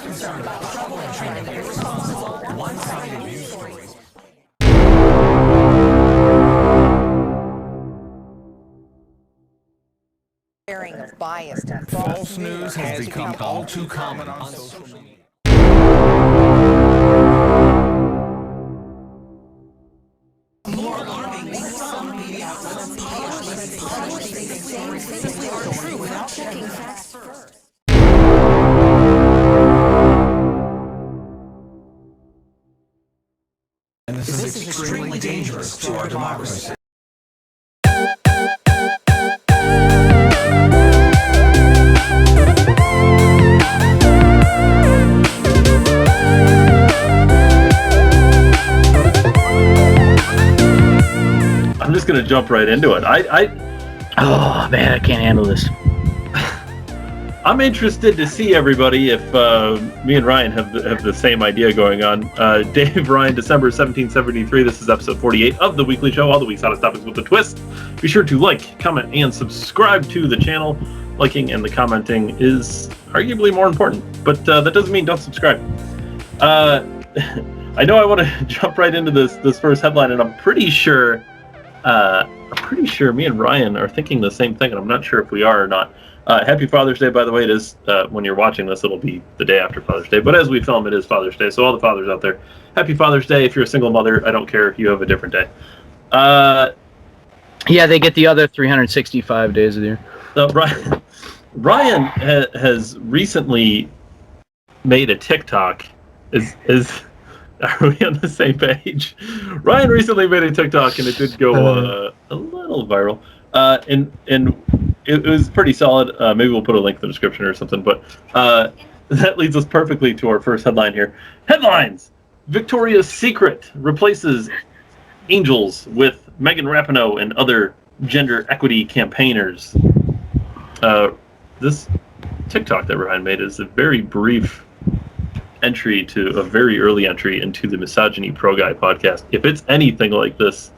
concerned about trouble and trying to be irresponsible, one-sided news stories. Sharing of biased and False news has become all too common on social media. More alarming, some media outlets publish these stories simply aren't true without checking facts first. And this is extremely dangerous to our democracy. I'm just gonna jump right into it. Oh man, I can't handle this. I'm interested to see everybody if me and Ryan have the same idea going on. Dave, Ryan, December 1773. This is episode 48 of the weekly show. All the week's hottest topics with a twist. Be sure to like, comment, and subscribe to the channel. Liking and the commenting is arguably more important, but that doesn't mean don't subscribe. I know I want to jump right into this first headline, and I'm pretty sure me and Ryan are thinking the same thing, and I'm not sure if we are or not. Happy Father's Day, by the way. It is, when you're watching this, it'll be the day after Father's Day, but as we film, it is Father's Day, so all the fathers out there, happy Father's Day. If you're a single mother, I don't care if you have a different day. Yeah, they get the other 365 days of the year. Ryan has recently made a TikTok. Are we on the same page? Ryan recently made a TikTok, and it did go a little viral. And it was pretty solid. Maybe we'll put a link in the description or something. But that leads us perfectly to our first headline here. Headlines! Victoria's Secret replaces angels with Megan Rapinoe and other gender equity campaigners. This TikTok that Ryan made is a very brief entry to a very early entry into the Misogyny Pro Guy podcast. If it's anything like this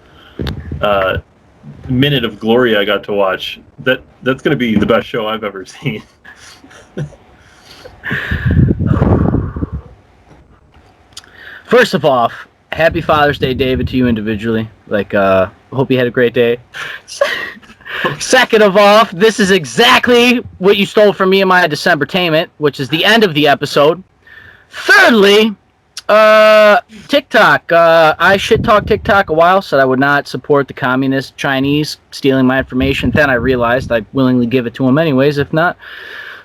minute of glory I got to watch, that's going to be the best show I've ever seen. First of all, happy Father's Day, David, to you individually. Hope you had a great day. Second of all, this is exactly what you stole from me in my Decembertainment, which is the end of the episode. Thirdly, TikTok. I shit-talked TikTok a while, said I would not support the communist Chinese stealing my information. Then I realized I'd willingly give it to them anyways, if not.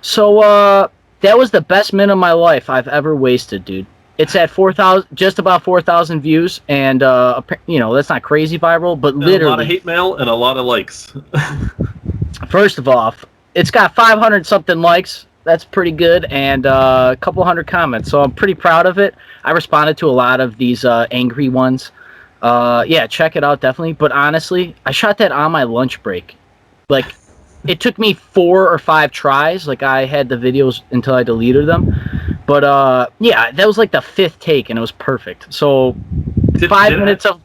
So, that was the best minute of my life I've ever wasted, dude. It's at 4,000, just about 4,000 views, and, that's not crazy viral, but literally... a lot of hate mail and a lot of likes. First of all, it's got 500-something likes. That's pretty good, and a couple hundred comments, so I'm pretty proud of it. I responded to a lot of these angry ones. Yeah, check it out, definitely. But honestly, I shot that on my lunch break. It took me 4 or 5 tries. I had the videos until I deleted them. But, yeah, that was the 5th take, and it was perfect. So, 5 minutes of...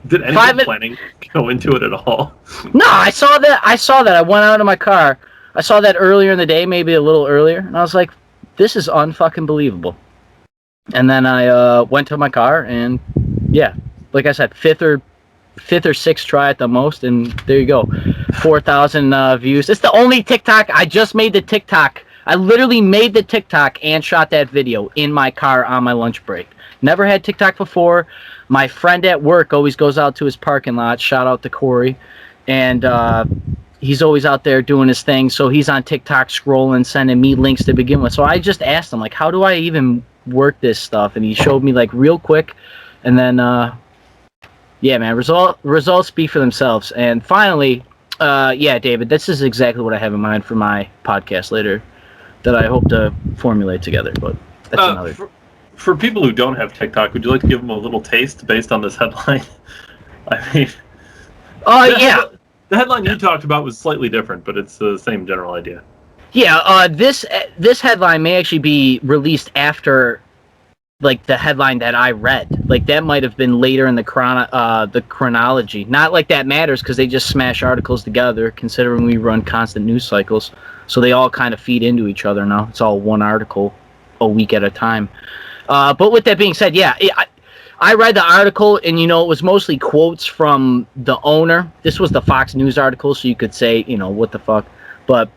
Did any planning go into it at all? No, I saw that. I went out in my car. I saw that earlier in the day, maybe a little earlier, and I was like, this is unfucking believable. And then I went to my car, and yeah, like I said, fifth or 6th try at the most, and there you go. 4,000 views. It's the only TikTok. I just made the TikTok. I literally made the TikTok and shot that video in my car on my lunch break. Never had TikTok before. My friend at work always goes out to his parking lot. Shout out to Corey. And he's always out there doing his thing. So he's on TikTok scrolling, sending me links to begin with. So I just asked him, how do I even work this stuff? And he showed me, real quick. And then, yeah, man, results speak for themselves. And finally, yeah, David, this is exactly what I have in mind for my podcast later that I hope to formulate together. But that's another... For people who don't have TikTok, would you like to give them a little taste based on this headline? I mean... yeah. The headline you talked about was slightly different, but it's the same general idea. Yeah, this headline may actually be released after, the headline that I read. That might have been later in the chronology. Not like that matters, because they just smash articles together, considering we run constant news cycles. So they all kind of feed into each other now. It's all one article a week at a time. But with that being said, yeah, I read the article, and it was mostly quotes from the owner. This was the Fox News article, so you could say, what the fuck. But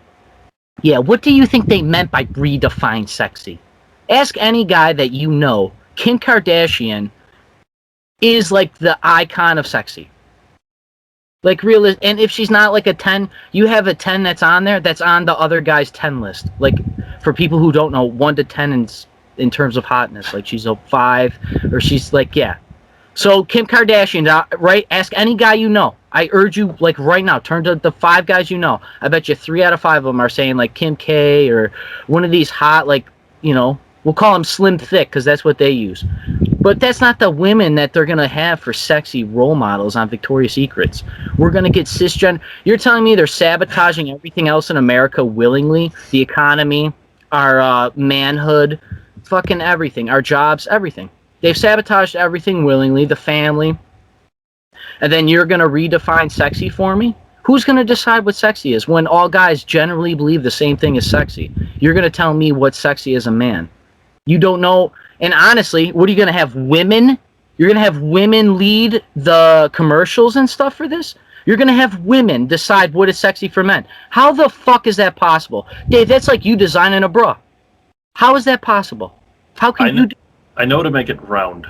yeah, what do you think they meant by redefine sexy? Ask any guy that you know. Kim Kardashian is like the icon of sexy. Like and if she's not like a 10, you have a 10 that's on there, that's on the other guy's 10 list. Like for people who don't know, 1 to 10 in terms of hotness, like she's a 5, or she's like, yeah. So Kim Kardashian, right? Ask any guy you know. I urge you, like right now, turn to the 5 guys you know. I bet you 3 out of 5 of them are saying like Kim K or one of these hot, like, we'll call them slim thick because that's what they use. But that's not the women that they're going to have for sexy role models on Victoria's Secrets. We're going to get cisgender. You're telling me they're sabotaging everything else in America willingly? The economy, our manhood, fucking everything, our jobs, everything. They've sabotaged everything willingly, the family. And then you're going to redefine sexy for me? Who's going to decide what sexy is when all guys generally believe the same thing is sexy? You're going to tell me what sexy is a man. You don't know. And honestly, what are you going to have women? You're going to have women lead the commercials and stuff for this? You're going to have women decide what is sexy for men. How the fuck is that possible? Dave, that's like you designing a bra. How is that possible? How can you I know to make it round.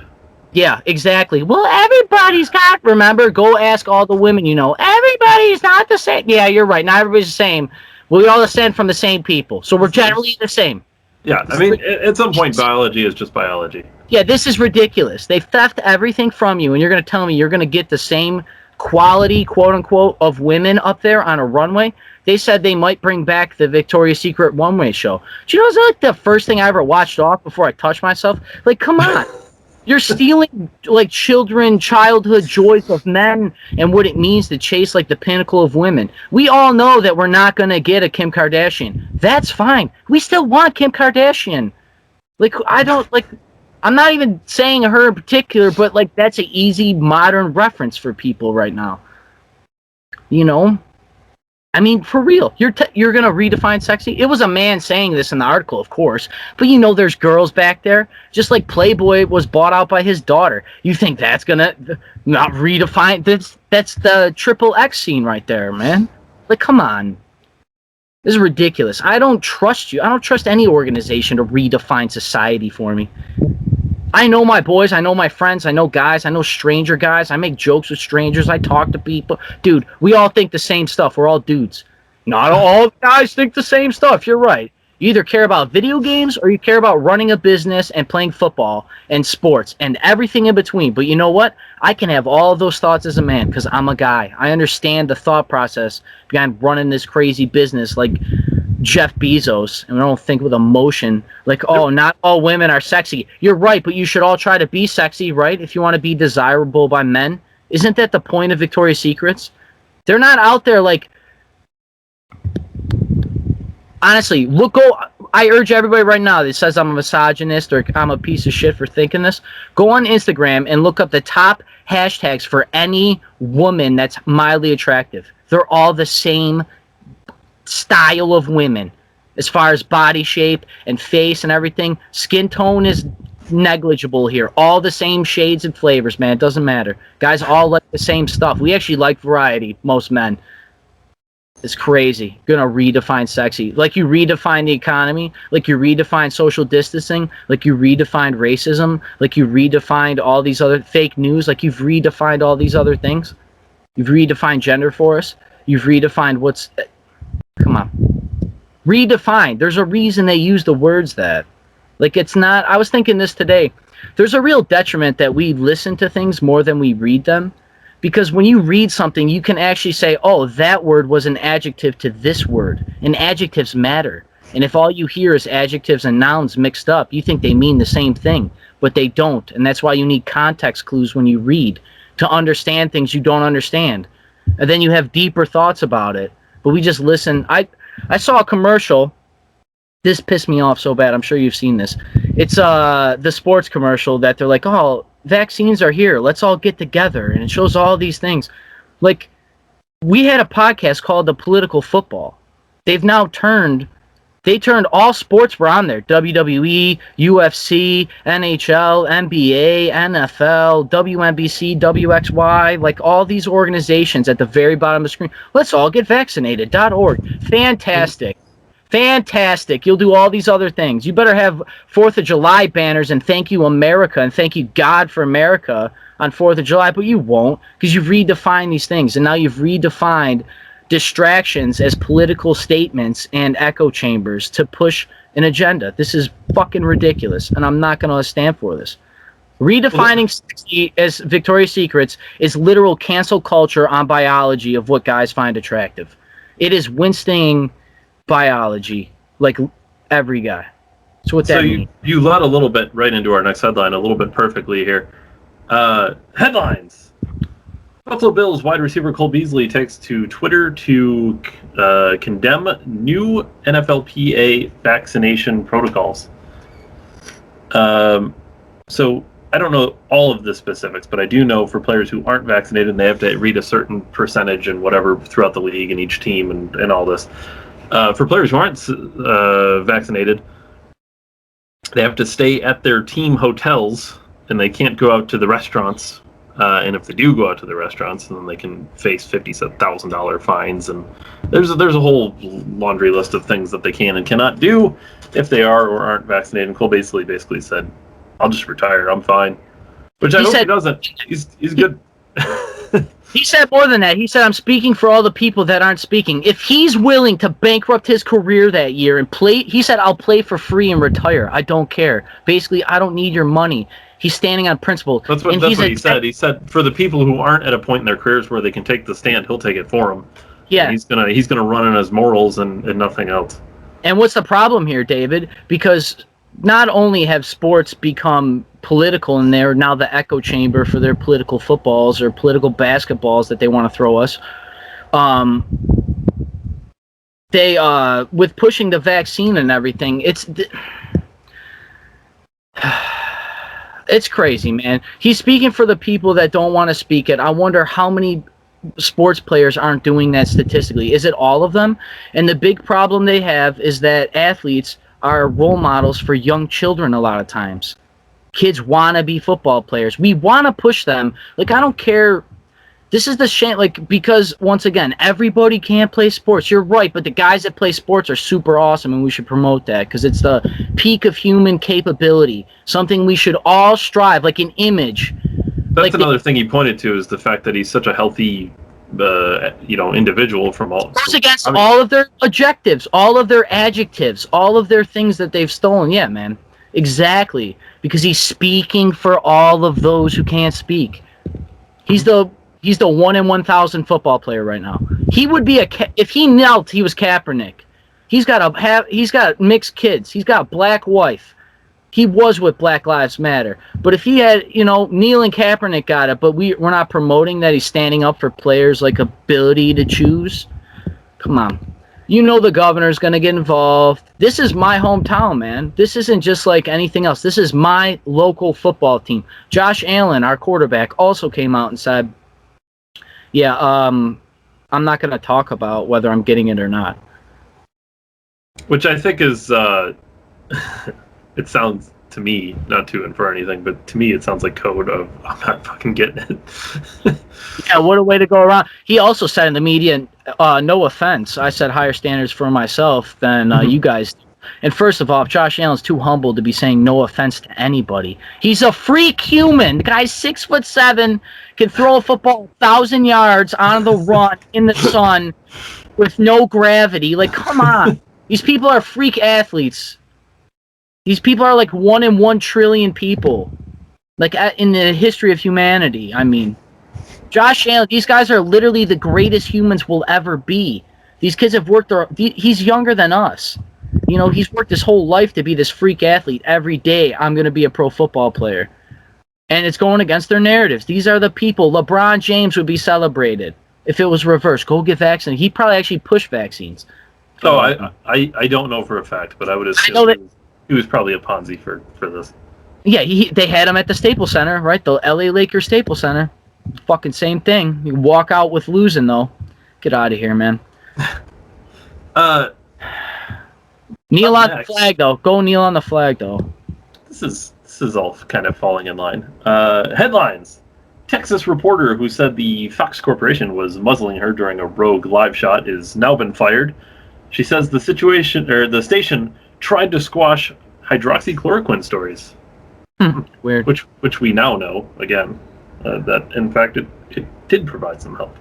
Yeah, exactly. Well, everybody's got, remember, go ask all the women you know. Everybody's not the same. Yeah, you're right. Not everybody's the same. We all descend from the same people. So we're generally the same. Yeah, I mean, at some point, biology is just biology. Yeah, this is ridiculous. They theft everything from you, and you're going to tell me you're going to get the same quality, quote-unquote, of women up there on a runway? They said they might bring back the Victoria's Secret one-way show. Do you know, it's like the first thing I ever watched off before I touched myself? Like, come on. You're stealing, like, childhood joys of men and what it means to chase, like, the pinnacle of women. We all know that we're not going to get a Kim Kardashian. That's fine. We still want Kim Kardashian. Like, I'm not even saying her in particular, but, like, that's an easy modern reference for people right now. I mean, for real, you're going to redefine sexy? It was a man saying this in the article, of course, but there's girls back there, just like Playboy was bought out by his daughter. You think that's going to not redefine? That's the XXX scene right there, man. Like, come on. This is ridiculous. I don't trust you. I don't trust any organization to redefine society for me. I know my boys, I know my friends, I know guys, I know stranger guys, I make jokes with strangers, I talk to people. Dude, we all think the same stuff. We're all dudes. Not all guys think the same stuff. You're right. You either care about video games or you care about running a business and playing football and sports and everything in between. But you know what? I can have all of those thoughts as a man because I'm a guy. I understand the thought process behind running this crazy business like Jeff Bezos, and I don't think with emotion, like, oh, not all women are sexy. You're right, but you should all try to be sexy, right? If you want to be desirable by men. Isn't that the point of Victoria's Secrets? They're not out there like... Honestly, I urge everybody right now that says I'm a misogynist or I'm a piece of shit for thinking this, go on Instagram and look up the top hashtags for any woman that's mildly attractive. They're all the same style of women as far as body shape and face and everything. Skin tone is negligible here. All the same shades and flavors, man. It doesn't matter. Guys all like the same stuff. We actually like variety, most men. It's crazy. Gonna redefine sexy. Like you redefine the economy, like you redefine social distancing, like you redefined racism, like you redefined all these other fake news, like you've redefined all these other things. You've redefined gender for us. You've redefined what's... Come on. Redefined. There's a reason they use the words that. Like, it's not... I was thinking this today. There's a real detriment that we listen to things more than we read them. Because when you read something, you can actually say, oh, that word was an adjective to this word. And adjectives matter. And if all you hear is adjectives and nouns mixed up, you think they mean the same thing. But they don't. And that's why you need context clues when you read to understand things you don't understand. And then you have deeper thoughts about it. But we just listen. I saw a commercial. This pissed me off so bad. I'm sure you've seen this. It's the sports commercial that they're like, oh, vaccines are here. Let's all get together. And it shows all these things. Like, we had a podcast called The Political Football. They've now turned They turned all sports were on there. WWE, UFC, NHL, NBA, NFL, WNBC, WXY, like all these organizations at the very bottom of the screen. Let's all get vaccinated.org. Fantastic. Fantastic. You'll do all these other things. You better have 4th of July banners and thank you America and thank you God for America on 4th of July, but you won't because you've redefined these things. And now you've redefined distractions as political statements and echo chambers to push an agenda. This is fucking ridiculous, and I'm not going to stand for this. Redefining sexy as Victoria's Secrets is literal cancel culture on biology of what guys find attractive. It is Winston biology, like every guy. That's what that means. You led a little bit right into our next headline, a little bit perfectly here. Headlines. Buffalo Bills wide receiver Cole Beasley takes to Twitter to condemn new NFLPA vaccination protocols. So I don't know all of the specifics, but I do know for players who aren't vaccinated, they have to read a certain percentage and whatever throughout the league and each team and all this. For players who aren't vaccinated, they have to stay at their team hotels and they can't go out to the restaurants. And if they do go out to the restaurants, then they can face $50,000 fines. And there's a whole laundry list of things that they can and cannot do if they are or aren't vaccinated. And Cole basically said, "I'll just retire. I'm fine." Which I hope he doesn't. He's good. He said more than that. He said, "I'm speaking for all the people that aren't speaking." If he's willing to bankrupt his career that year and play, he said, "I'll play for free and retire. I don't care. Basically, I don't need your money." He's standing on principle. That's what he said. He said for the people who aren't at a point in their careers where they can take the stand, he'll take it for them. Yeah, and he's gonna run on his morals and nothing else. And what's the problem here, David? Because not only have sports become political and they're now the echo chamber for their political footballs or political basketballs that they want to throw us. They with pushing the vaccine and everything, it's crazy, man. He's speaking for the people that don't want to speak it. I wonder how many sports players aren't doing that statistically. Is it all of them? And the big problem they have is that athletes are role models for young children a lot of times. Kids want to be football players. We want to push them. Like, I don't care. This is the shame, like, because, once again, everybody can't play sports. You're right, but the guys that play sports are super awesome, and we should promote that because it's the peak of human capability, something we should all strive, like an image. That's like another thing he pointed to is the fact that he's such a healthy, individual from all. Goes against all of their objectives, all of their adjectives, all of their things that they've stolen. Yeah, man, exactly, because he's speaking for all of those who can't speak. He's the 1 in 1,000 football player right now. He would be if he knelt, he was Kaepernick. He's got mixed kids. He's got a black wife. He was with Black Lives Matter. But if he had, Neil and Kaepernick got it, but we're not promoting that he's standing up for players' like ability to choose. Come on. The governor's going to get involved. This is my hometown, man. This isn't just like anything else. This is my local football team. Josh Allen, our quarterback, also came out and said, yeah, I'm not going to talk about whether I'm getting it or not. Which I think is, it sounds to me, not to infer anything, but to me it sounds like code of, I'm not fucking getting it. Yeah, what a way to go around. He also said in the media, no offense, I set higher standards for myself than you guys do. And first of all, if Josh Allen's too humble to be saying no offense to anybody, he's a freak human. The guy's 6'7", can throw a football 1,000 yards on the run in the sun with no gravity. Like, come on. These people are freak athletes. These people are like 1 in 1 trillion people. Like, in the history of humanity, I mean. Josh Allen, these guys are literally the greatest humans will ever be. These kids have worked he's younger than us. He's worked his whole life to be this freak athlete. Every day, I'm going to be a pro football player. And it's going against their narratives. These are the people. LeBron James would be celebrated if it was reversed. Go get vaccinated. He'd probably actually push vaccines. Oh, I don't know for a fact, but I would assume he was probably a Ponzi for this. Yeah, they had him at the Staples Center, right? The LA Lakers Staples Center. Fucking same thing. You walk out with losing, though. Get out of here, man. Kneel Up on next- the flag, though. Go kneel on the flag, though. This is all kind of falling in line. Headlines. Texas reporter who said the Fox Corporation was muzzling her during a rogue live shot is now been fired. She says the station tried to squash hydroxychloroquine stories. Weird. Which we now know, again, that in fact it did provide some help.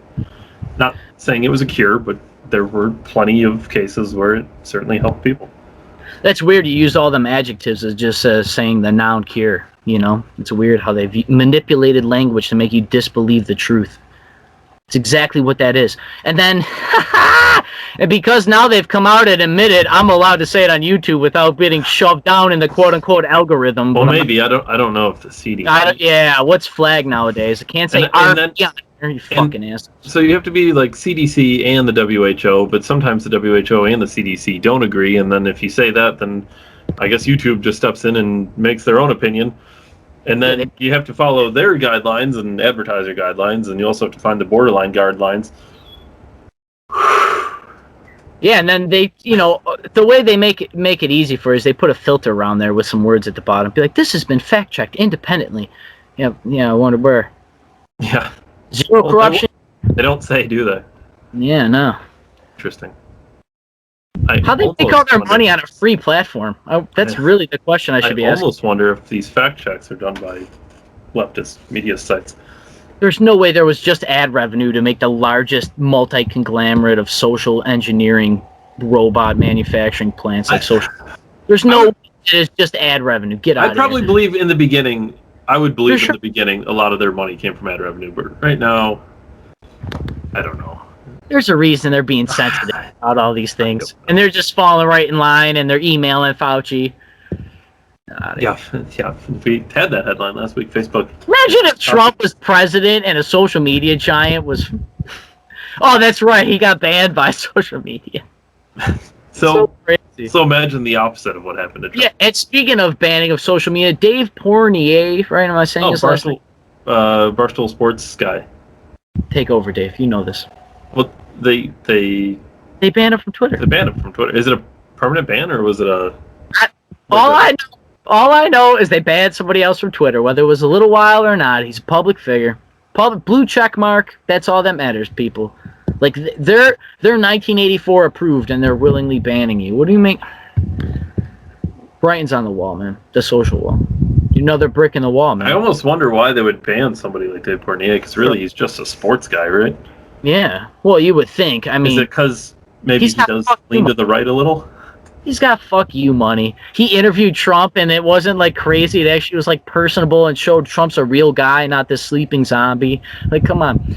Not saying it was a cure, but there were plenty of cases where it certainly helped people. That's weird. You use all them adjectives as just saying the noun cure. You know, it's weird how they've manipulated language to make you disbelieve the truth. It's exactly what that is. And then, and because now they've come out and admitted, I'm allowed to say it on YouTube without getting shoved down in the quote-unquote algorithm. Well, maybe I don't know if the CDC. Yeah, what's flag nowadays? I can't say you fucking ass. So you have to be like CDC and the WHO, but sometimes the WHO and the CDC don't agree, and then if you say that, then I guess YouTube just steps in and makes their own opinion. And then you have to follow their guidelines and advertiser guidelines, and you also have to find the borderline guidelines. Yeah, and then they, the way they make it easy for is they put a filter around there with some words at the bottom. Be like, this has been fact checked independently. Yeah, I wonder where. Yeah. Zero corruption. They don't say, do they? Yeah, no. Interesting. How they make all their money on a free platform? That's really the question I should be asking. I almost wonder if these fact checks are done by leftist media sites. There's no way there was just ad revenue to make the largest multi-conglomerate of social engineering robot manufacturing plants like social. There's no way it's just ad revenue. Get out of here. I probably believe in the beginning. I would believe in the beginning a lot of their money came from ad revenue, but right now, I don't know. There's a reason they're being sensitive about all these things, and they're just falling right in line, and they're emailing Fauci. Yeah. We had that headline last week. Facebook. Imagine if Trump was president and a social media giant was. Oh, that's right. He got banned by social media. So crazy. So imagine the opposite of what happened to Trump. Yeah, and speaking of banning of social media, Dave Portnier, right? Am I saying his last name? Barstool Sports guy. Take over, Dave. You know this. Well, they banned him from Twitter. They banned him from Twitter. Is it a permanent ban or was it a? All I know is they banned somebody else from Twitter, whether it was a little while or not. He's a public figure, public blue check mark. That's all that matters, people. Like they're 1984 approved, and they're willingly banning you. What do you mean? Writing's on the wall, man. The social wall. Another brick in the wall, man. I almost wonder why they would ban somebody like Dave Portnier, because really he's just a sports guy, right? Yeah. Well, you would think. I mean, is it because maybe he does lean to the right a little? He's got fuck you money. He interviewed Trump, and it wasn't like crazy. It actually was like personable and showed Trump's a real guy, not this sleeping zombie. Like, come on.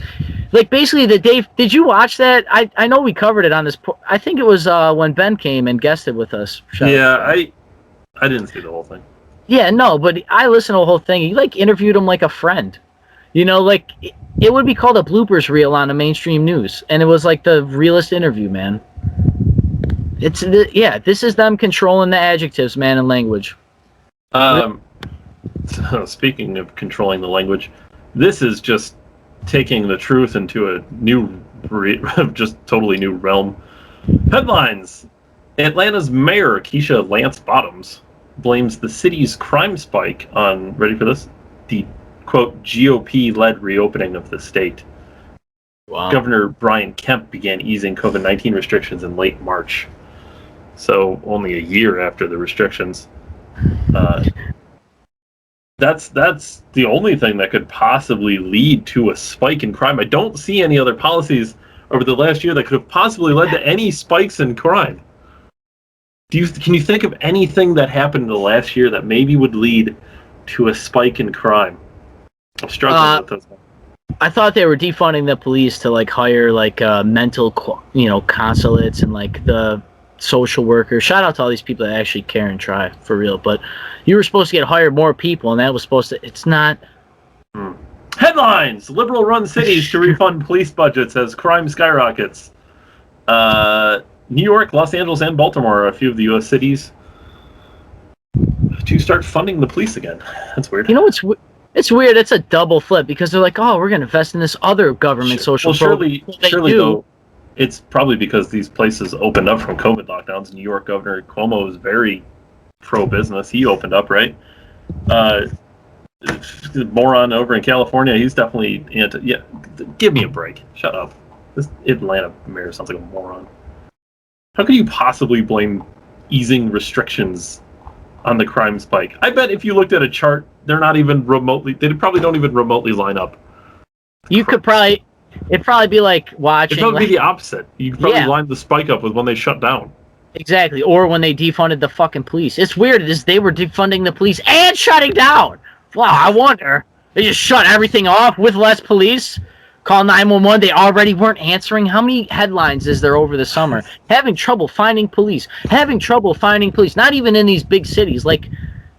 Like, basically, did you watch that? I know we covered it on this. I think it was when Ben came and guested with us. I didn't see the whole thing. Yeah, no, but I listened to the whole thing. He like interviewed him like a friend. Like it would be called a bloopers reel on the mainstream news, and it was like the realest interview, man. This is them controlling the adjectives, man, and language. So speaking of controlling the language, this is just taking the truth into a new, just totally new realm. Headlines: Atlanta's mayor, Keisha Lance Bottoms, blames the city's crime spike on, ready for this, the, quote, GOP-led reopening of the state. Wow. Governor Brian Kemp began easing COVID-19 restrictions in late March. So only a year after the restrictions. That's the only thing that could possibly lead to a spike in crime. I don't see any other policies over the last year that could have possibly led to any spikes in crime. Can you think of anything that happened in the last year that maybe would lead to a spike in crime? I'm struggling with this one. I thought they were defunding the police to like hire like mental, consulates and like the social workers. Shout out to all these people that actually care and try for real. But you were supposed to hired more people, and that was supposed to. It's not. Headlines: Liberal-run cities to refund police budgets as crime skyrockets. New York, Los Angeles, and Baltimore are a few of the U.S. cities to start funding the police again. That's weird. It's weird. It's a double flip because they're like, oh, we're going to invest in this other government social program. Surely though, it's probably because these places opened up from COVID lockdowns. New York Governor Cuomo is very pro-business. He opened up, right? The moron over in California, he's definitely anti. Yeah, give me a break. Shut up. This Atlanta mayor sounds like a moron. How could you possibly blame easing restrictions on the crime spike? I bet if you looked at a chart, they're not even remotely. They probably don't even remotely line up. You could probably. It'd probably be like watching. It'd probably be the opposite. You could probably line the spike up with when they shut down. Exactly, or when they defunded the fucking police. It's weird. Is they were defunding the police and shutting down. Wow, I wonder. They just shut everything off with less police. Call 911. They already weren't answering. How many headlines is there over the summer? Having trouble finding police. Having trouble finding police. Not even in these big cities. Like,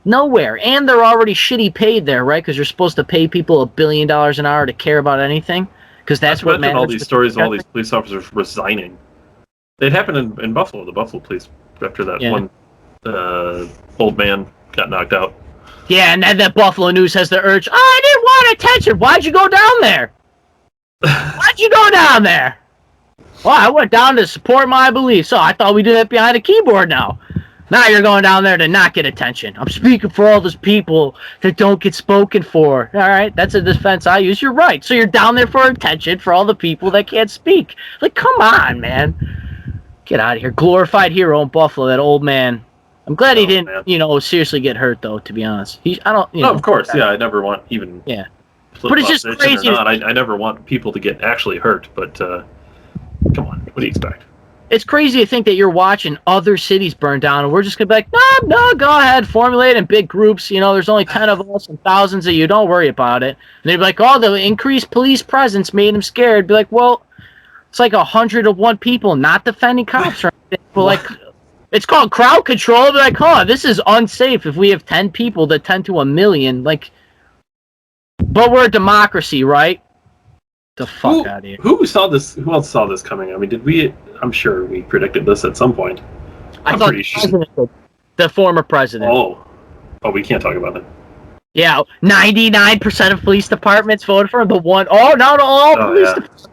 nowhere. And they're already shitty paid there, right? Because you're supposed to pay people $1 billion an hour to care about anything. Because that's what matters. All these stories of all these police officers resigning. It happened in Buffalo. The Buffalo police, after that one old man got knocked out. Yeah, and then that Buffalo News has the urge, I didn't want attention. Why'd you go down there? Why'd you go down there? Well, I went down to support my beliefs. So I thought we did that behind a keyboard now. Now you're going down there to not get attention. I'm speaking for all those people that don't get spoken for. All right, that's a defense I use. You're right. So you're down there for attention for all the people that can't speak. Like, come on, man. Get out of here. Glorified hero in Buffalo, that old man. I'm glad he didn't, seriously get hurt, though, to be honest. Of course, yeah, I never want even... Yeah. But it's just crazy. I never want people to get actually hurt, but come on, what do you expect? It's crazy to think that you're watching other cities burn down, and we're just going to be like, no, go ahead, formulate in big groups. There's only 10 of us and thousands of you. Don't worry about it. And they'd be like, oh, the increased police presence made them scared. Be like, well, it's like 101 people not defending cops or anything. But like... It's called crowd control. They're like, this is unsafe if we have 10 people that tend to 1 million. Like, but we're a democracy, right? The fuck out of here. Who saw this? Who else saw this coming? I mean, did we? I'm sure we predicted this at some point. I'm pretty sure. The former president. Oh, we can't talk about that. Yeah, 99% of police departments voted for him. Not all police departments.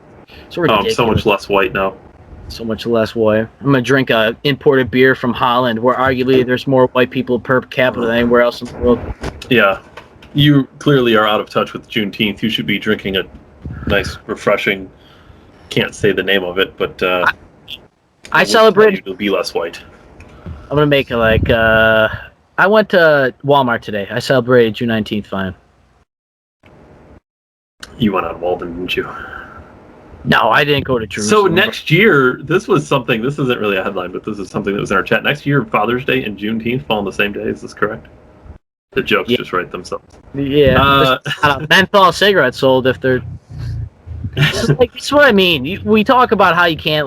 It's ridiculous. I'm so much less white now. So much less white. I'm gonna drink a imported beer from Holland, where arguably there's more white people per capita than anywhere else in the world. Yeah, you clearly are out of touch with Juneteenth. You should be drinking a nice, refreshing. Can't say the name of it, but I celebrated. You'll be less white. I'm gonna make it like. I went to Walmart today. I celebrated June 19th. Fine. You went on Walden, didn't you? No, I didn't go to Jerusalem. So next year, this isn't really a headline, but this is something that was in our chat. Next year, Father's Day and Juneteenth fall on the same day. Is this correct? The jokes just write themselves. Yeah. Menthol cigarettes sold if they're... It's what I mean. We talk about how you can't,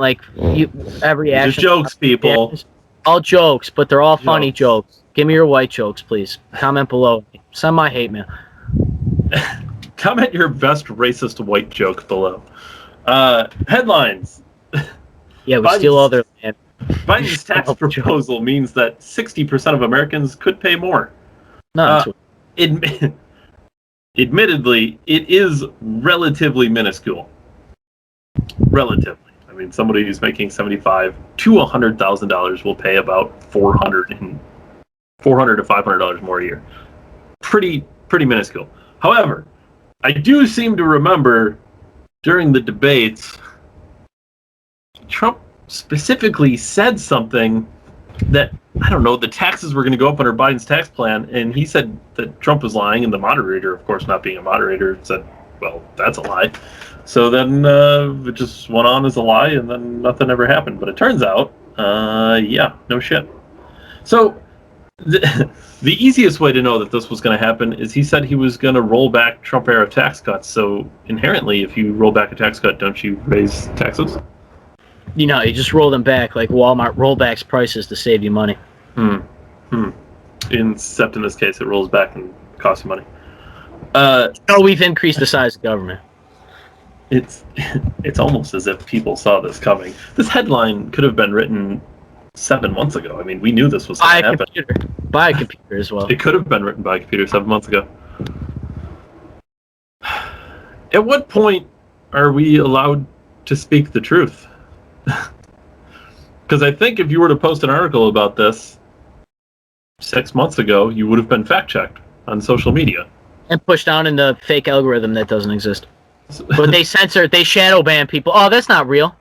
every action... Just jokes, people. All jokes, but they're all funny jokes. Give me your white jokes, please. Comment below. Send my hate mail. Comment your best racist white joke below. Headlines. Yeah, we steal all their land. Biden's tax proposal means that 60% of Americans could pay more. No, admittedly, it is relatively minuscule. Relatively. I mean, somebody who's making $75,000 to $100,000 will pay about $400 to $500 more a year. Pretty minuscule. However, I do seem to remember during the debates, Trump specifically said something that, I don't know, the taxes were going to go up under Biden's tax plan, and he said that Trump was lying, and the moderator, of course, not being a moderator, said, well, that's a lie. So then it just went on as a lie, and then nothing ever happened. But it turns out, no shit. So the easiest way to know that this was going to happen is he said he was going to roll back Trump-era tax cuts. So inherently, if you roll back a tax cut, don't you raise taxes? You just roll them back like Walmart rollbacks prices to save you money. Except in this case, it rolls back and costs you money. We've increased the size of government. It's almost as if people saw this coming. This headline could have been written 7 months ago. I mean, we knew this was going to happen. By a computer as well. It could have been written by a computer 7 months ago. At what point are we allowed to speak the truth? Because I think if you were to post an article about this 6 months ago, you would have been fact-checked on social media. And pushed down in the fake algorithm that doesn't exist. But they censor, they shadow ban people. Oh, that's not real.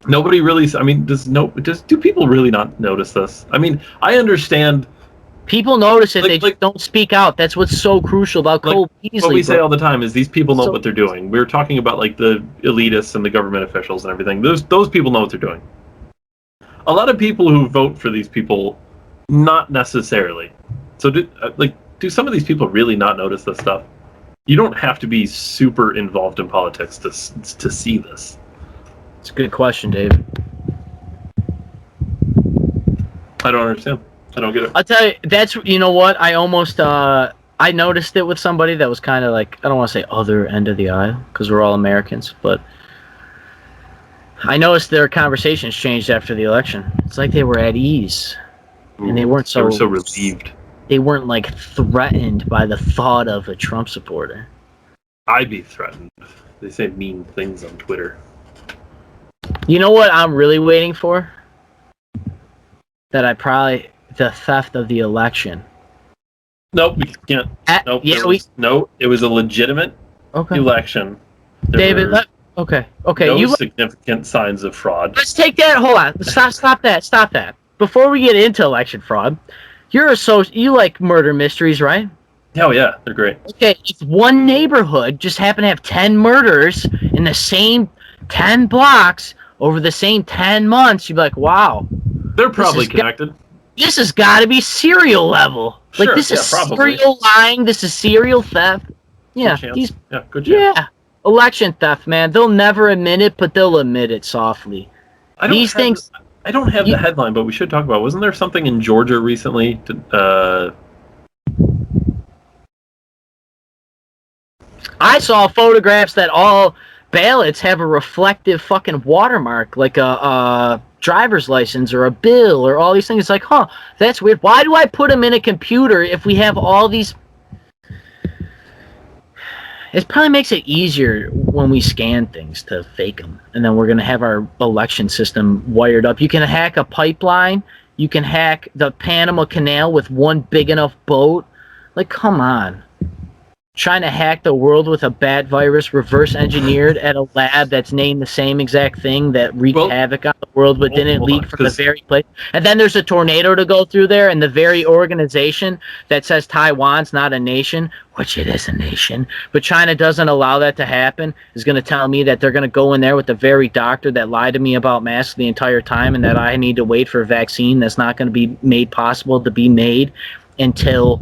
Nobody really, I mean, do people really not notice this? I mean, I understand. People notice it, they don't speak out. That's what's so crucial about Cole Beasley. What we say all the time is these people know what they're doing. We're talking about like the elitists and the government officials and everything. Those people know what they're doing. A lot of people who vote for these people, not necessarily. So do some of these people really not notice this stuff? You don't have to be super involved in politics to see this. It's a good question, Dave. I don't understand. I don't get it. I'll tell you, you know what? I almost, I noticed it with somebody that was kind of like, I don't want to say other end of the aisle, because we're all Americans, but I noticed their conversations changed after the election. It's like they were at ease. And they weren't They were so relieved. They weren't, like, threatened by the thought of a Trump supporter. I'd be threatened. They say mean things on Twitter. You know what I'm really waiting for? The theft of the election. Nope, we can't. Nope, yeah, it was a legitimate election. David, okay. No significant signs of fraud. Let's take that. Hold on. Stop that. Before we get into election fraud, you like murder mysteries, right? Oh yeah, they're great. Okay, if one neighborhood just happened to have 10 murders in the same 10 blocks over the same 10 months, you'd be like, wow. They're probably connected. This has got to be serial level. Sure, like, this is serial lying. This is serial theft. Yeah, good chance. Yeah, election theft, man. They'll never admit it, but they'll admit it softly. I don't have the headline, but we should talk about it. Wasn't there something in Georgia recently? I saw photographs that all ballots have a reflective fucking watermark, like a driver's license or a bill or all these things. It's like, huh, that's weird. Why do I put them in a computer if we have all these? It probably makes it easier when we scan things to fake them, and then we're going to have our election system wired up. You can hack a pipeline. You can hack the Panama Canal with one big enough boat. Like, come on. Trying to hack the world with a bat virus reverse engineered at a lab that's named the same exact thing that wreaked havoc on the world but didn't leak from the very place. And then there's a tornado to go through there, and the very organization that says Taiwan's not a nation, which it is a nation, but China doesn't allow that to happen, is going to tell me that they're going to go in there with the very doctor that lied to me about masks the entire time, and that I need to wait for a vaccine that's not going to be made possible to be made until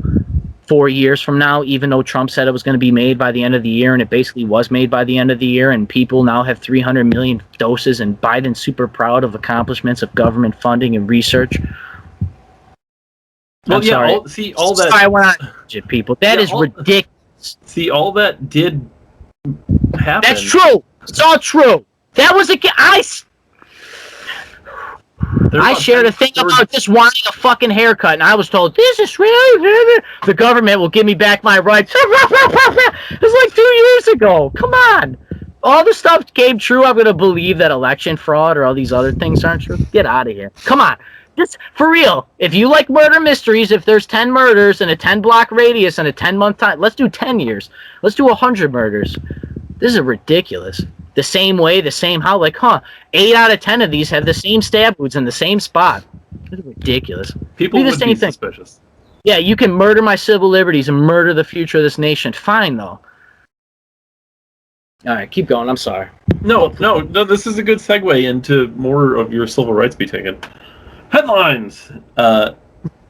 4 years from now, even though Trump said it was going to be made by the end of the year, and it basically was made by the end of the year, and people now have 300 million doses, and Biden's super proud of accomplishments of government funding and research. Well, all that. I went on, people. That is ridiculous. See, all that did happen. That's true. It's all true. That was I shared a thing about just wanting a fucking haircut, and I was told, this is really, the government will give me back my rights. It was like 2 years ago. Come on. All the stuff came true. I'm going to believe that election fraud or all these other things aren't true. Get out of here. Come on. Just for real. If you like murder mysteries, if there's 10 murders in a 10-block radius and a 10-month time, let's do 10 years. Let's do 100 murders. This is ridiculous. The same way, the same how, 8 out of 10 of these have the same stab wounds in the same spot. It's ridiculous. People would be suspicious. Yeah, you can murder my civil liberties and murder the future of this nation. Fine, though. All right, keep going. I'm sorry. No, this is a good segue into more of your civil rights be taken. Headlines.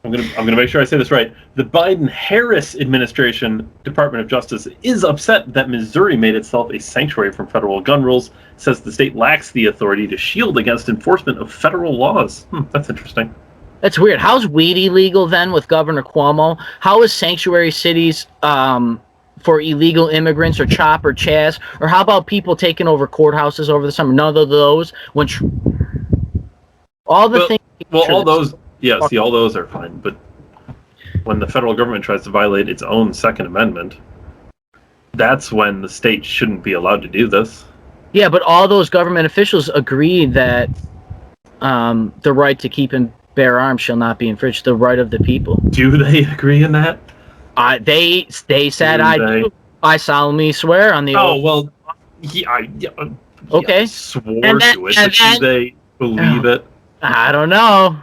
I'm gonna make sure I say this right. The Biden-Harris administration, Department of Justice, is upset that Missouri made itself a sanctuary from federal gun rules. Says the state lacks the authority to shield against enforcement of federal laws. That's interesting. That's weird. How's weed illegal then with Governor Cuomo? How is sanctuary cities for illegal immigrants or CHOP or CHAZ? Or how about people taking over courthouses over the summer? None of those. All those. Yeah, see, all those are fine, but when the federal government tries to violate its own Second Amendment, that's when the state shouldn't be allowed to do this. Yeah, but all those government officials agreed that the right to keep and bear arms shall not be infringed. The right of the people. Do they agree in that? They said Do I they? do. I solemnly swear on the Oh oath. well, Okay. I swore And then- to it. and But do then- they believe it? I don't know.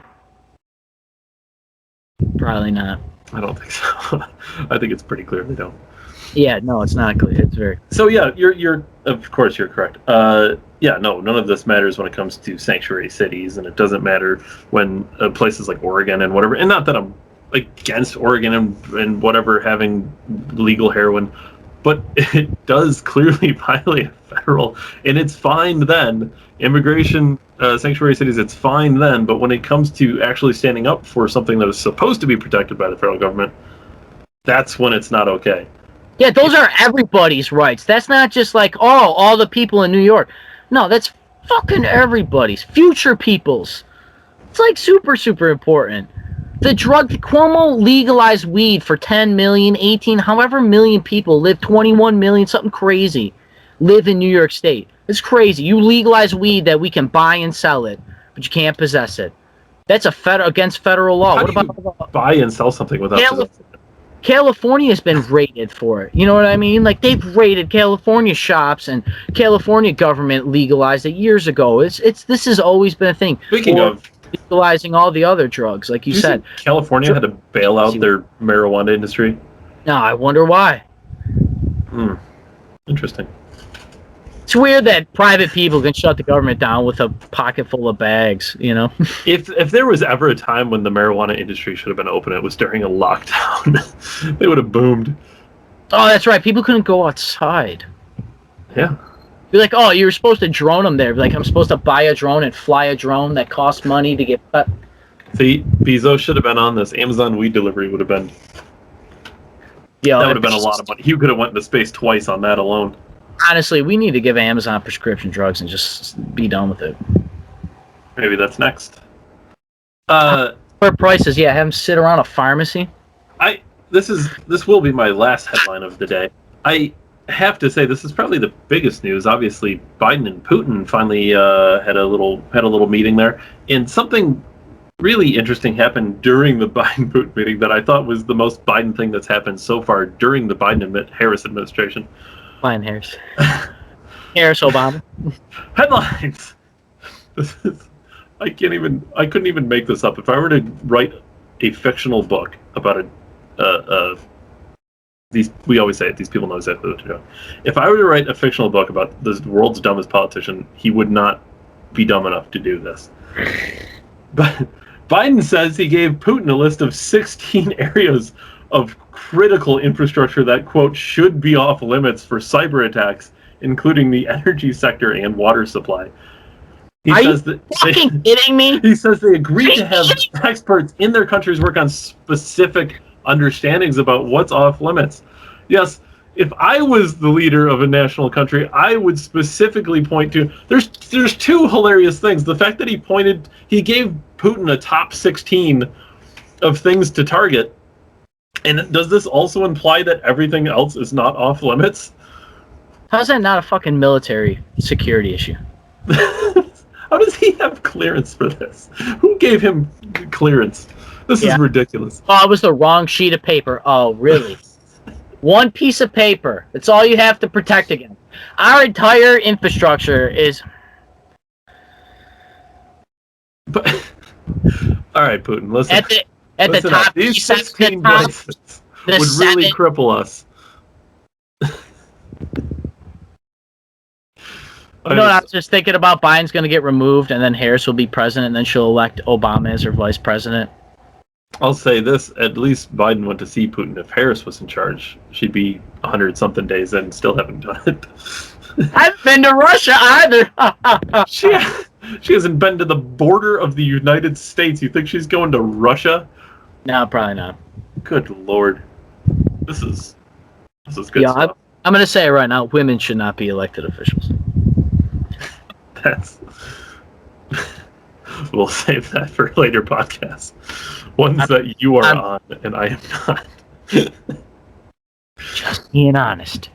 Probably not. I don't think so. I think it's pretty clear they don't. Yeah, no, it's not clear. It's very. So yeah, you're of course you're correct. Yeah, no, none of this matters when it comes to sanctuary cities, and it doesn't matter when places like Oregon and whatever. And not that I'm against Oregon and whatever having legal heroin, but it does clearly violate federal, and it's fine then. Immigration sanctuary cities, it's fine then. But when it comes to actually standing up for something that is supposed to be protected by the federal government, that's when it's not okay. Yeah, those are everybody's rights. That's not just like, oh, all the people in New York. No, that's fucking everybody's. Future people's. It's like super, super important. The Cuomo legalized weed for 10 million, 18, however million people live, 21 million, something crazy, live in New York State. It's crazy. You legalize weed that we can buy and sell it, but you can't possess it. That's against federal law. How What do you about buy and sell something without possessing it? California has been raided for it. You know what I mean? Like, they've raided California shops, and California government legalized it years ago. This has always been a thing. Speaking of legalizing all the other drugs, like you said. California had to bail out their marijuana industry. No, I wonder why. Interesting. It's weird that private people can shut the government down with a pocket full of bags, you know? If there was ever a time when the marijuana industry should have been open, it was during a lockdown. They would have boomed. Oh, that's right. People couldn't go outside. Yeah. Be like, oh, you were supposed to drone them there. Be like, I'm supposed to buy a drone and fly a drone that costs money to get cut. See, Bezos should have been on this. Amazon weed delivery would have been... Yeah, that would have been a lot of money. He could have went into space twice on that alone. Honestly, we need to give Amazon prescription drugs and just be done with it. Maybe that's next. For prices, yeah, have them sit around a pharmacy. This will be my last headline of the day. I have to say this is probably the biggest news. Obviously, Biden and Putin finally had a little meeting there, and something really interesting happened during the Biden-Putin meeting that I thought was the most Biden thing that's happened so far during the Biden-Harris administration. Fine, Harris. Harris Obama. Headlines. I couldn't even make this up. If I were to write a fictional book about we always say it, these people know exactly what to do. If I were to write a fictional book about the world's dumbest politician, he would not be dumb enough to do this. But Biden says he gave Putin a list of 16 areas of critical infrastructure that, quote, should be off limits for cyber attacks, including the energy sector and water supply. Are you fucking kidding me? He says they agreed to have experts in their countries work on specific understandings about what's off limits. Yes, if I was the leader of a national country, I would specifically point to... There's two hilarious things. The fact that he gave Putin a top 16 of things to target. And does this also imply that everything else is not off limits? How's that not a fucking military security issue? How does he have clearance for this? Who gave him clearance? This is ridiculous. Oh, it was the wrong sheet of paper. Oh, really? One piece of paper. That's all you have to protect against. Our entire infrastructure is... But, all right, Putin, listen. At the top, these 16 places would really cripple us. You know what I was just thinking about? Biden's going to get removed, and then Harris will be president, and then she'll elect Obama as her vice president. I'll say this, at least Biden went to see Putin. If Harris was in charge, she'd be 100-something days in and still haven't done it. I haven't been to Russia either. She hasn't been to the border of the United States. You think she's going to Russia? No, probably not. Good Lord. This is good stuff. I'm going to say it right now. Women should not be elected officials. We'll save that for later podcasts. Ones that you are on and I am not. Just being honest.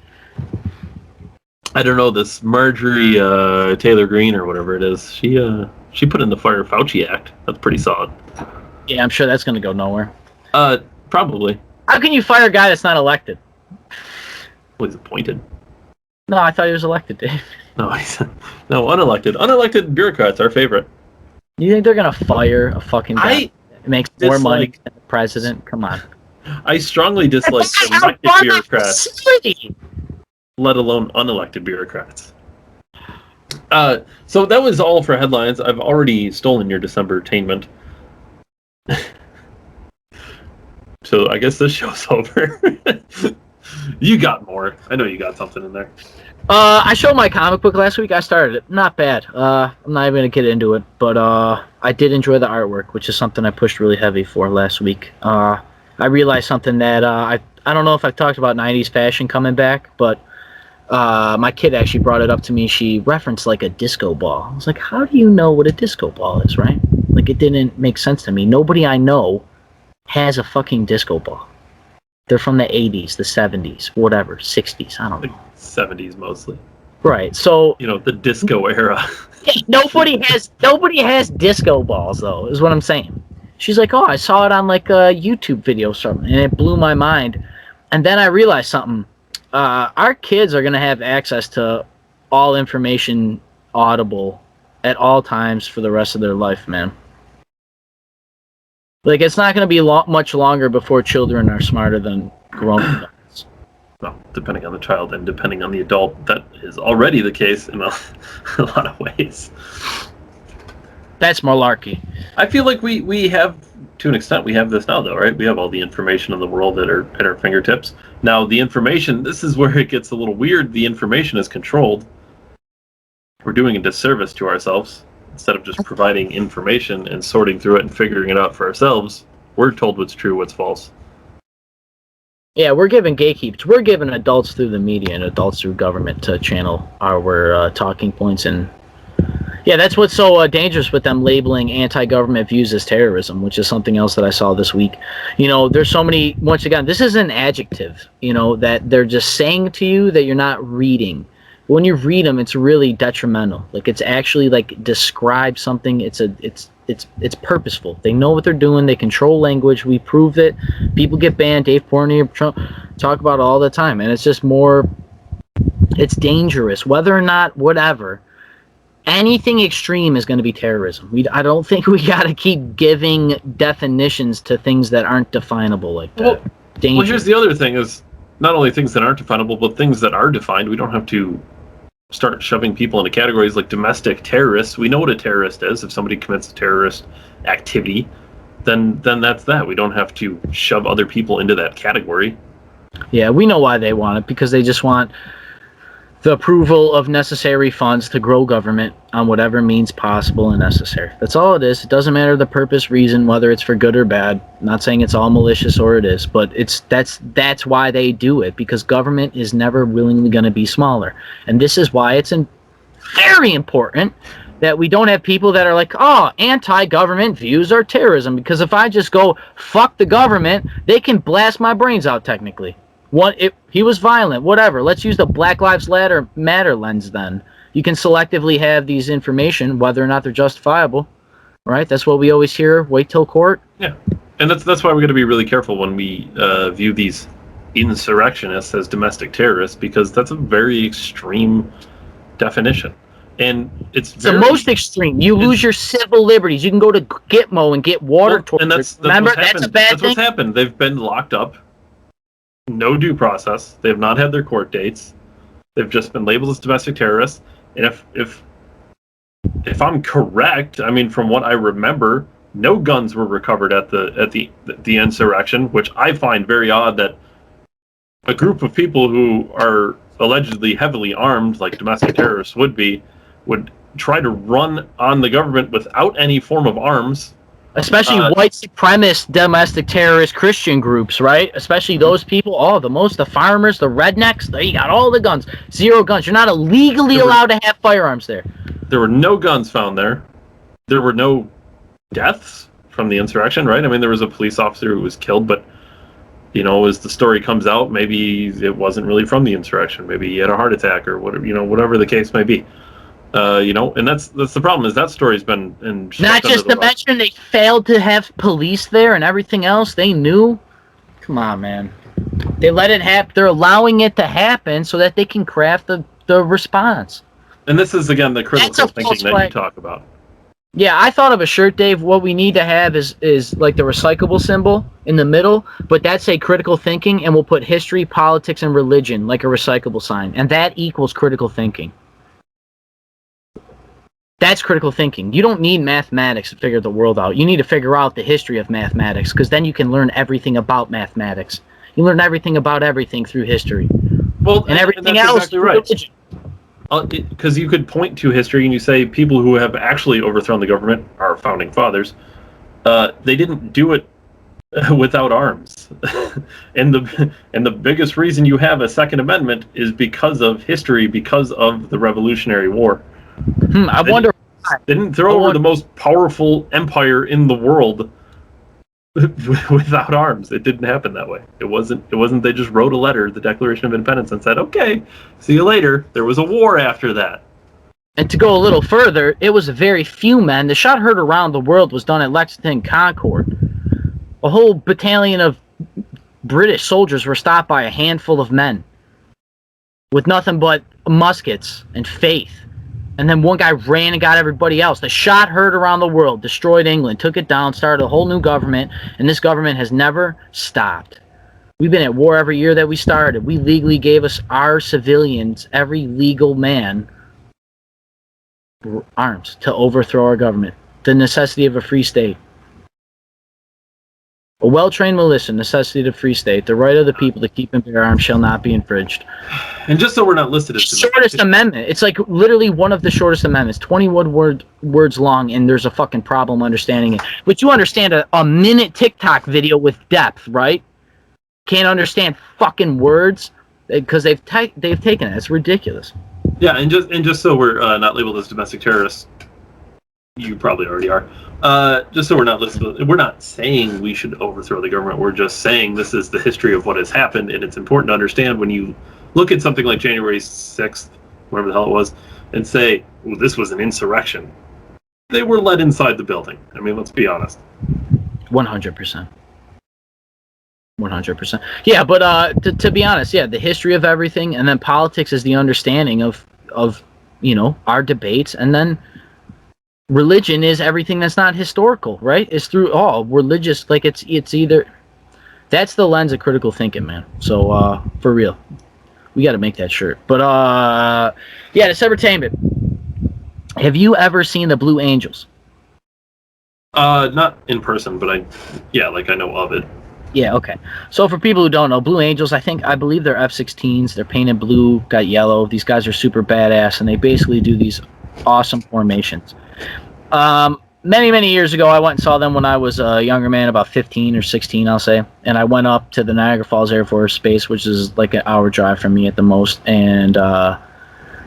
I don't know, this Marjorie Taylor Greene or whatever it is. She put in the Fire Fauci Act. That's pretty solid. Yeah, I'm sure that's going to go nowhere. Probably. How can you fire a guy that's not elected? Well, he's appointed. No, I thought he was elected, Dave. No, no, unelected. Unelected bureaucrats, our favorite. You think they're going to fire a fucking guy that makes more money than the president? Come on. I strongly dislike elected bureaucrats, let alone unelected bureaucrats. So that was all for headlines. I've already stolen your Decembertainment. So I guess this show's over. You got more. I know you got something in there. I showed my comic book last week. I started it. Not bad. I'm not even going to get into it, but I did enjoy the artwork, which is something I pushed really heavy for last week. I realized something that I don't know if I've talked about 90s fashion coming back, but my kid actually brought it up to me. She referenced like a disco ball. I was like, how do you know what a disco ball is, right? Like, it didn't make sense to me. Nobody I know has a fucking disco ball. They're from the 80s, the 70s, whatever, 60s, I don't know. 70s mostly. Right, so... You know, the disco era. nobody has disco balls, though, is what I'm saying. She's like, oh, I saw it on, like, a YouTube video or something, and it blew my mind. And then I realized something. Our kids are going to have access to all information audible at all times for the rest of their life, man. Like, it's not going to be much longer before children are smarter than grown adults. Well, depending on the child and depending on the adult, that is already the case in a lot of ways. That's malarkey. I feel like we have, to an extent, we have this now, though, right? We have all the information in the world at our fingertips. Now, the information, this is where it gets a little weird. The information is controlled. We're doing a disservice to ourselves. Instead of just providing information and sorting through it and figuring it out for ourselves, we're told what's true, what's false. Yeah, we're giving gatekeepers. We're giving adults through the media and adults through government to channel our talking points. And yeah, that's what's so dangerous with them labeling anti-government views as terrorism, which is something else that I saw this week. You know, there's so many, once again, this is an adjective, you know, that they're just saying to you that you're not reading. When you read them, it's really detrimental. Like, it's actually like describe something. It's purposeful. They know what they're doing. They control language. We proved it. People get banned. Dave Portnoy, Trump talk about it all the time, and it's just more. It's dangerous. Whether or not, whatever, anything extreme is going to be terrorism. I don't think we got to keep giving definitions to things that aren't definable like that. Well, here's the other thing: is not only things that aren't definable, but things that are defined. We don't have to start shoving people into categories like domestic terrorists. We know what a terrorist is. If somebody commits a terrorist activity, then that's that. We don't have to shove other people into that category. Yeah, we know why they want it, because they just want the approval of necessary funds to grow government on whatever means possible and necessary. That's all it is. It doesn't matter the purpose, reason, whether it's for good or bad. I'm not saying it's all malicious or it is, but that's why they do it, because government is never willingly going to be smaller. And this is why it's very important that we don't have people that are like, oh, anti-government views are terrorism, because if I just go, fuck the government, they can blast my brains out technically. He was violent, whatever. Let's use the Black Lives Matter lens then. You can selectively have these information, whether or not they're justifiable, right? That's what we always hear, wait till court. Yeah, and that's why we're going to be really careful when we view these insurrectionists as domestic terrorists, because that's a very extreme definition. And it's the most extreme. You lose your civil liberties. You can go to Gitmo and get water torture. And that's Remember, that's a bad thing? What's happened. They've been locked up. No due process. They have not had their court dates. They've just been labeled as domestic terrorists. And if I'm correct, I mean, from what I remember, no guns were recovered at the insurrection, which I find very odd that a group of people who are allegedly heavily armed, like domestic terrorists would try to run on the government without any form of arms. Especially white supremacist, domestic terrorist Christian groups, right? Especially those people. Oh, the farmers, the rednecks. They got all the guns. Zero guns. You're not illegally allowed to have firearms there. There were no guns found there. There were no deaths from the insurrection, right? I mean, there was a police officer who was killed, but as the story comes out, maybe it wasn't really from the insurrection. Maybe he had a heart attack or whatever, whatever the case may be. And that's the problem is that story's been not just to mention they failed to have police there and everything else. They knew. Come on, man. They let it happen. They're allowing it to happen so that they can craft the response. And this is again the critical thinking that you talk about. Yeah, I thought of a shirt, Dave. What we need to have is like the recyclable symbol in the middle, but that's a critical thinking, and we'll put history, politics, and religion like a recyclable sign, and that equals critical thinking. That's critical thinking. You don't need mathematics to figure the world out. You need to figure out the history of mathematics, because then you can learn everything about mathematics. You learn everything about everything through history. Well, and everything else exactly through religion. Because you could point to history and you say people who have actually overthrown the government, our founding fathers, they didn't do it without arms. and the biggest reason you have a Second Amendment is because of history, because of the Revolutionary War. I wonder. They didn't throw over the most powerful empire in the world without arms. It didn't happen that way. It wasn't they just wrote a letter, the Declaration of Independence, and said, okay, see you later. There was a war after that. And to go a little further, it was very few men. The shot heard around the world was done at Lexington Concord. A whole battalion of British soldiers were stopped by a handful of men with nothing but muskets and faith. And then one guy ran and got everybody else. The shot heard around the world, destroyed England, took it down, started a whole new government, and this government has never stopped. We've been at war every year that we started. We legally gave us our civilians, every legal man, arms to overthrow our government. The necessity of a free state. A well-trained militia, necessity of a free state. The right of the people to keep and bear arms shall not be infringed. And just so we're not listed as shortest amendment. It's like literally one of the shortest amendments, 21 words long, and there's a fucking problem understanding it. But you understand a minute TikTok video with depth, right? Can't understand fucking words because they've taken it. It's ridiculous. Yeah, and just so we're not labeled as domestic terrorists, you probably already are. Just so we're not listed, we're not saying we should overthrow the government. We're just saying this is the history of what has happened, and it's important to understand when you look at something like January 6th, whatever the hell it was, and say, well, this was an insurrection. They were led inside the building. I mean, let's be honest. 100%. 100%. Yeah, but to be honest, yeah, the history of everything, and then politics is the understanding of our debates, and then religion is everything that's not historical, right? It's through all religious, like it's either. That's the lens of critical thinking, man. So for real, we got to make that shirt. But yeah, Decembertainment. Have you ever seen the Blue Angels? Not in person, but I know of it. Yeah, okay. So for people who don't know, Blue Angels, I believe they're F-16s. They're painted blue, got yellow. These guys are super badass, and they basically do these awesome formations. Many years ago, I went and saw them when I was a younger man, about 15 or 16, I'll say. And I went up to the Niagara Falls Air Force Base, which is like an hour drive from me at the most. And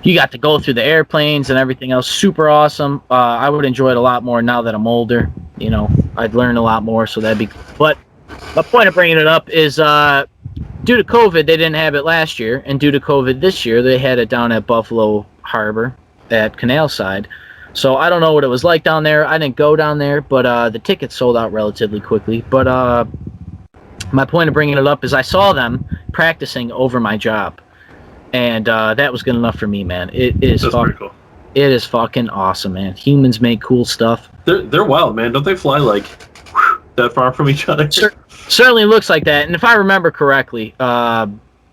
you got to go through the airplanes and everything else. Super awesome. I would enjoy it a lot more now that I'm older. I'd learn a lot more, so that'd be... But my point of bringing it up is due to COVID, they didn't have it last year. And due to COVID this year, they had it down at Buffalo Harbor at Canal Side. So I don't know what it was like down there. I didn't go down there, but the tickets sold out relatively quickly. But my point of bringing it up is I saw them practicing over my job. And that was good enough for me, man. It is pretty cool. It is fucking awesome, man. Humans make cool stuff. They're wild, man. Don't they fly like that far from each other? Certainly looks like that. And if I remember correctly,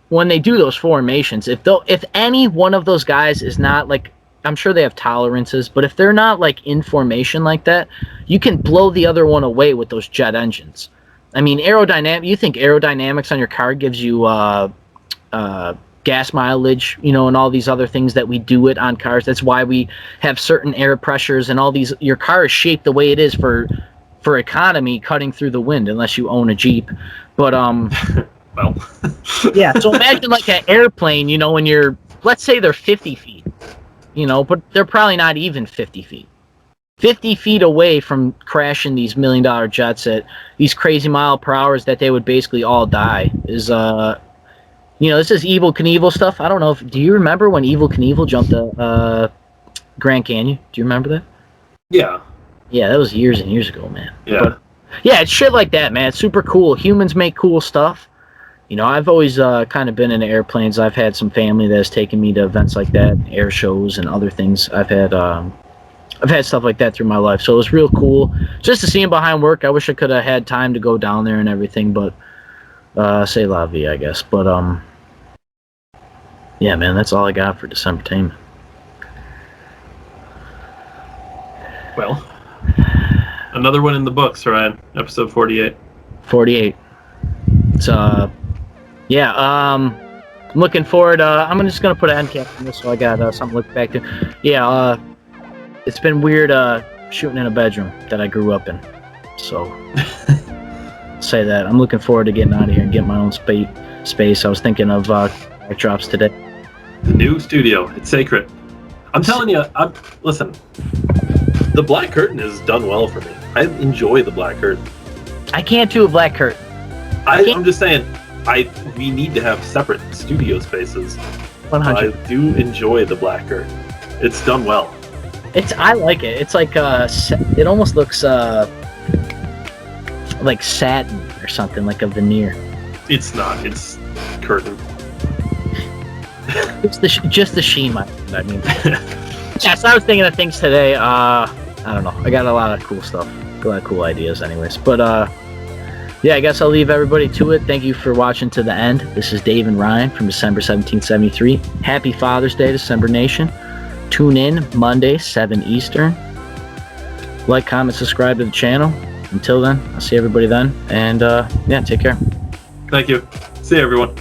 when they do those formations, if any one of those guys is not like, I'm sure they have tolerances, but if they're not like in formation like that, you can blow the other one away with those jet engines. I mean, you think aerodynamics on your car gives you gas mileage, and all these other things that we do it on cars. That's why we have certain air pressures and all these. Your car is shaped the way it is for economy, cutting through the wind, unless you own a Jeep. But well, yeah. So imagine like an airplane, when you're, let's say they're 50 feet. But they're probably not even 50 feet. 50 feet away from crashing these $1 million jets at these crazy mile per hours that they would basically all die is this is Evel Knievel stuff. I don't know do you remember when Evel Knievel jumped the Grand Canyon? Do you remember that? Yeah. Yeah, that was years and years ago, man. Yeah. But, yeah, it's shit like that, man. It's super cool. Humans make cool stuff. I've always kind of been into airplanes. I've had some family that has taken me to events like that, air shows and other things. I've had stuff like that through my life, so it was real cool just to see him behind work. I wish I could have had time to go down there and everything, but say la vie, I guess. But yeah, man, that's all I got for Decembertainment. Well, another one in the books, Ryan. Episode 48. 48. So, yeah, I'm looking forward. I'm just gonna put an end cap on this, so I got something to look back to. Yeah, it's been weird shooting in a bedroom that I grew up in. So, say that. I'm looking forward to getting out of here and getting my own space. I was thinking of backdrops today. The new studio. It's sacred. I'm telling you. Listen. The black curtain has done well for me. I enjoy the black curtain. I can't do a black curtain. I'm just saying. We need to have separate studio spaces. 100. I do enjoy the black curtain. It's done well. I like it. It's like it almost looks like satin or something, like a veneer. It's not. It's curtain. It's just the sheen, I mean. Yeah, so I was thinking of things today. I don't know. I got a lot of cool stuff. A lot of cool ideas, anyways. But yeah, I guess I'll leave everybody to it. Thank you for watching to the end. This is Dave and Ryan from December 1773. Happy Father's Day, December Nation. Tune in Monday, 7 Eastern. Like, comment, subscribe to the channel. Until then, I'll see everybody then. And yeah, take care. Thank you. See you, everyone.